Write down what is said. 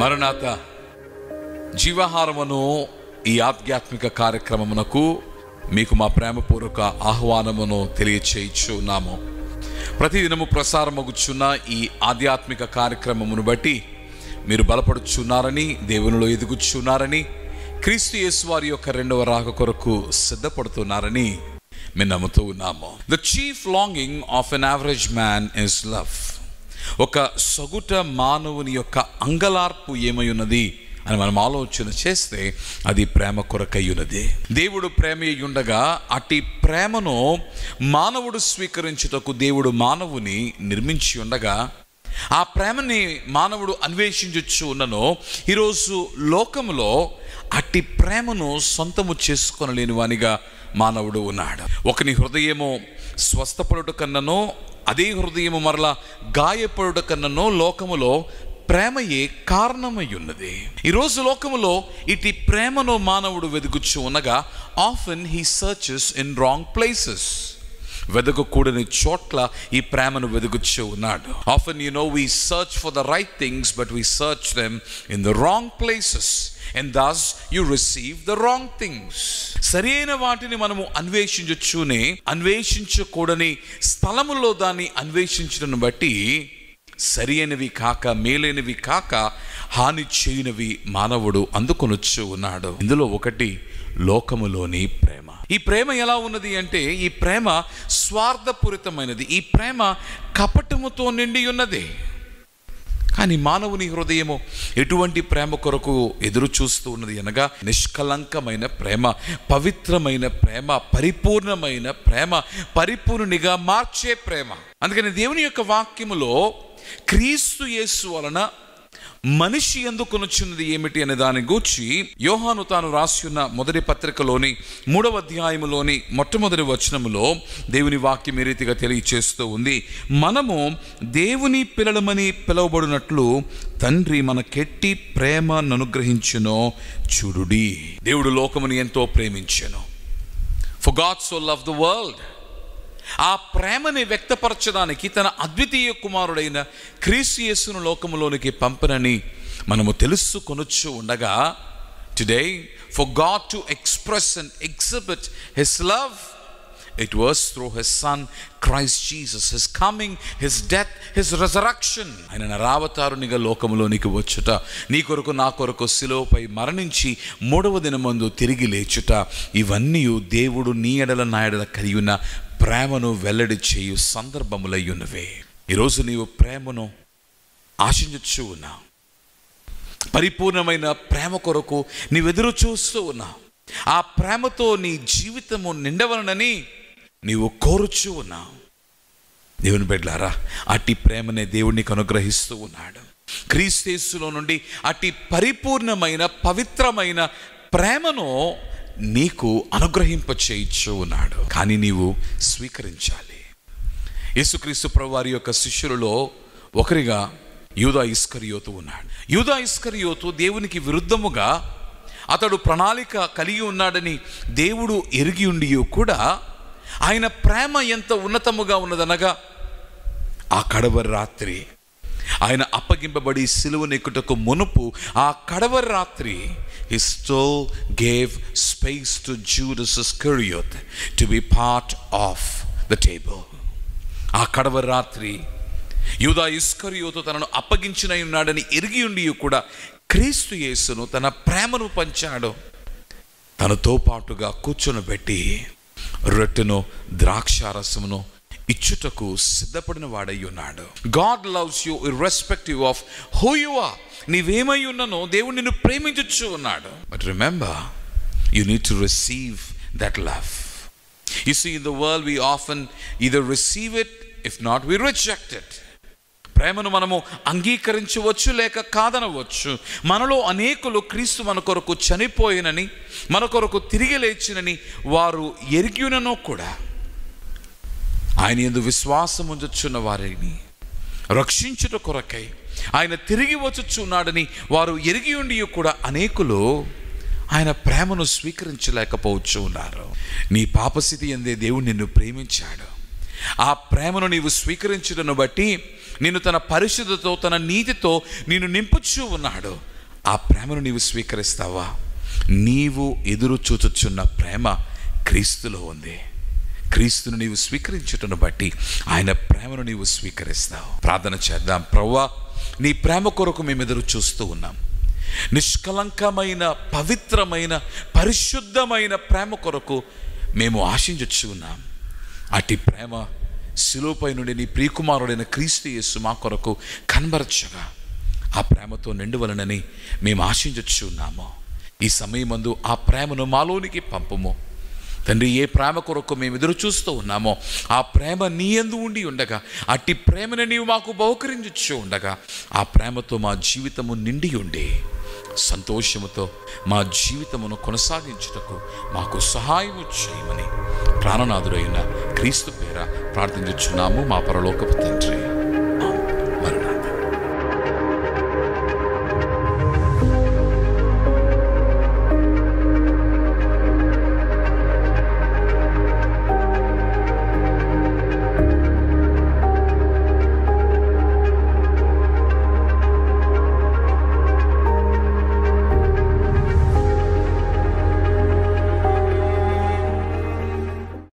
మరణాత జీవాహారమును ఈ ఆధ్యాత్మిక కార్యక్రమమునకు మీకు మా ప్రేమపూర్వక ఆహ్వానమును తెలియచేయుచున్నాము. ప్రతిదినము ప్రసారమగుచున్న ఈ ఆధ్యాత్మిక కార్యక్రమమును బట్టి మీరు బలపడుచున్నారని, దేవునిలో ఎదుగుచున్నారని, క్రీస్తు యేసు వారి యొక్క రెండవ రాక కొరకు సిద్ధపడుతున్నారని మేము నమ్ముతూ ఉన్నాము. The chief longing of N average man is love. ఒక సగటు మానవుని యొక్క అంగలార్పు ఏమై ఉన్నది అని మనం ఆలోచన చేస్తే అది ప్రేమ కొరకై ఉన్నది. దేవుడు ప్రేమ ఉండగా అట్టి ప్రేమను మానవుడు స్వీకరించుటకు దేవుడు మానవుని నిర్మించి ఉండగా ఆ ప్రేమని మానవుడు అన్వేషించు ఉన్నను. ఈరోజు లోకములో అట్టి ప్రేమను సొంతము చేసుకొనలేని వానిగా మానవుడు ఉన్నాడు. ఒకని హృదయము స్వస్థపడుట కన్ననో, అదే హృదయము మరలా గాయపడుట కన్ననో లోకములో ప్రేమయే కారణమై ఉన్నది. ఈరోజు లోకములో ఇటు ప్రేమను మానవుడు వెతుకుచు ఉండగా often he searches in wrong places. వెదకకూడని చోట్ల ఈ ప్రేమను వెతుకుచూ ఉన్నాడు. Often we search for the right things, but we search them in the wrong places, and thus you receive the wrong things. సరైన వాటిని మనము అన్వేషించకూడని స్థలములో దాన్ని అన్వేషించడం బట్టి సరైనవి కాక, మేలైనవి కాక, హాని చేయనివి మానవుడు అందుకొనొచ్చు ఉన్నాడు. ఇందులో ఒకటి లోకములోని ప్రేమ. ఈ ప్రేమ ఎలా ఉన్నది అంటే ఈ ప్రేమ స్వార్థపూరితమైనది. ఈ ప్రేమ కపటముతో నిండి ఉన్నది. కానీ మానవుని హృదయము ఎటువంటి ప్రేమ కొరకు ఎదురు చూస్తూ ఉన్నది అనగా నిష్కలంకమైన ప్రేమ, పవిత్రమైన ప్రేమ, పరిపూర్ణమైన ప్రేమ, పరిపూర్ణునిగా మార్చే ప్రేమ. అందుకని దేవుని యొక్క వాక్యములో క్రీస్తు యేసు వలన మనిషి ఎందుకొనుచున్నది ఏమిటి అనే దాని గూర్చి యోహాను తాను రాసి ఉన్న మొదటి పత్రికలోని 3వ అధ్యాయములోని మొట్టమొదటి వచనములో దేవుని వాక్యం ఈ రీతిగా తెలియచేస్తూ ఉంది. మనము దేవుని పిల్లలమని పిలువబడినట్లు తండ్రి మనకెట్టి ప్రేమను అనుగ్రహించునో చూడుడి. దేవుడు లోకముని ఎంతో ప్రేమించెను. For God so loved the world. ఆ ప్రేమని వ్యక్తపరచడానికి తన అద్వితీయ కుమారుడైన క్రీస్తు యేసును లోకములోనికి పంపనని మనము తెలుసుకొనొచ్చు ఉండగా, today for God to express and exhibit his love, it was through his son Christ Jesus, his coming, his death, his resurrection. ఆయన నరావతారునిగా లోకములోనికి వచ్చుట, నీ కొరకు నా కొరకు శిలువపై మరణించి 3వ దినమందు తిరిగి లేచుట, ఇవన్నీ దేవుడు నీ ఎడల నా ఎడల కలిగి ఉన్న ప్రేమను వెల్లడి చేయు సందర్భములై ఉన్నవే. ఈరోజు నీవు ప్రేమను ఆశించు ఉన్నావు. పరిపూర్ణమైన ప్రేమ కొరకు నీవు ఎదురు చూస్తూ ఉన్నావు. ఆ ప్రేమతో నీ జీవితము నిండవలనని నీవు కోరుచూ ఉన్నావు. దేవుని బిడ్డలారా, అట్టి ప్రేమనే దేవుడు నీకు అనుగ్రహిస్తూ ఉన్నాడు. క్రీస్తు యేసులో నుండి అట్టి పరిపూర్ణమైన పవిత్రమైన ప్రేమను నీకు అనుగ్రహింపచేయచ్చు ఉన్నాడు. కానీ నీవు స్వీకరించాలి. యేసుక్రీస్తు ప్రభువారి యొక్క శిష్యులలో ఒకరిగా యూదా ఇస్కరియోతు ఉన్నాడు. యూదా ఇస్కరియోతు దేవునికి విరుద్ధముగా అతడు ప్రణాళిక కలిగి ఉన్నాడని దేవుడు ఎరిగి ఉండి కూడా ఆయన ప్రేమ ఎంత ఉన్నతముగా ఉన్నదనగా ఆ కడవరి రాత్రి ఆయన అప్పగింపబడి సిలువనెక్కుటకు మునుపు ఆ కడవరి రాత్రి he still gave space to Judas Iscariot to be part of the table. ఆ కడవరి రాత్రి యూదా ఇస్కరియోతు తనను అప్పగించిన ఉన్నాడని ఎరిగి ఉండి కూడా క్రీస్తు యేసును తన ప్రేమను పంచాడు. తనతో పాటుగా కూర్చొనిబెట్టి రొట్టెను ద్రాక్షారసమును ఇచ్చుటకు సిద్ధపడిన వాడై ఉన్నాడు. God loves you irrespective of who you are. నీవేమై ఉన్ననో దేవుడు నిన్ను ప్రేమించు ఉన్నాడు. But remember, you need to receive that love. You see in the world we often either receive it, if not we reject it. ప్రేమను మనము అంగీకరించవచ్చు లేక కాదనవచ్చు. మనలో అనేకులు క్రీస్తు మన కొరకు చనిపోయినని, మన కొరకు తిరిగి లేచినని వారు ఎరిగిననో కూడా ఆయన యందు విశ్వాసం ఉంచుచున్న వారిని రక్షించుట కొరకై ఆయన తిరిగి వచ్చుచున్నాడని వారు ఎరిగి ఉండి కూడా అనేకులు ఆయన ప్రేమను స్వీకరించలేకపోవచ్చు ఉన్నారు. నీ పాపస్థితి యందే దేవుడు నిన్ను ప్రేమించాడు. ఆ ప్రేమను నీవు స్వీకరించడను బట్టి నిన్ను తన పరిశుద్ధతో, తన నీతితో నిన్ను నింపుచూ ఉన్నాడు. ఆ ప్రేమను నీవు స్వీకరిస్తావా? నీవు ఎదురు చూచుచున్న ప్రేమ క్రీస్తులో ఉంది. క్రీస్తును నీవు స్వీకరించుటను బట్టి ఆయన ప్రేమను నీవు స్వీకరిస్తావు. ప్రార్థన చేద్దాం. ప్రభువా, నీ ప్రేమ కొరకు మేము ఎదురు చూస్తూ ఉన్నాం. నిష్కలంకమైన, పవిత్రమైన, పరిశుద్ధమైన ప్రేమ కొరకు మేము ఆశించచ్చు ఉన్నాం. అట్టి ప్రేమ శిలువపై నుండి నీ ప్రియకుమారుడైన క్రీస్తు యేసు మా కొరకు కనబరచగా ఆ ప్రేమతో నిండువలనని మేము ఆశించచ్చు ఉన్నాము. ఈ సమయమందు ఆ ప్రేమను మాలోనికి పంపుము తండ్రి. ఏ ప్రేమ కొరకు మేము ఎదురు చూస్తూ ఉన్నామో ఆ ప్రేమ నీ యందు ఉండి ఉండగా, అట్టి ప్రేమను నీవు మాకు బహుకరించు ఉండగా, ఆ ప్రేమతో మా జీవితము నిండి ఉండి సంతోషముతో మా జీవితమును కొనసాగించుటకు మాకు సహాయము చేయమని ప్రాణనాథుడైన క్రీస్తు పేర ప్రార్థించుచున్నాము మా పరలోకపు తండ్రి.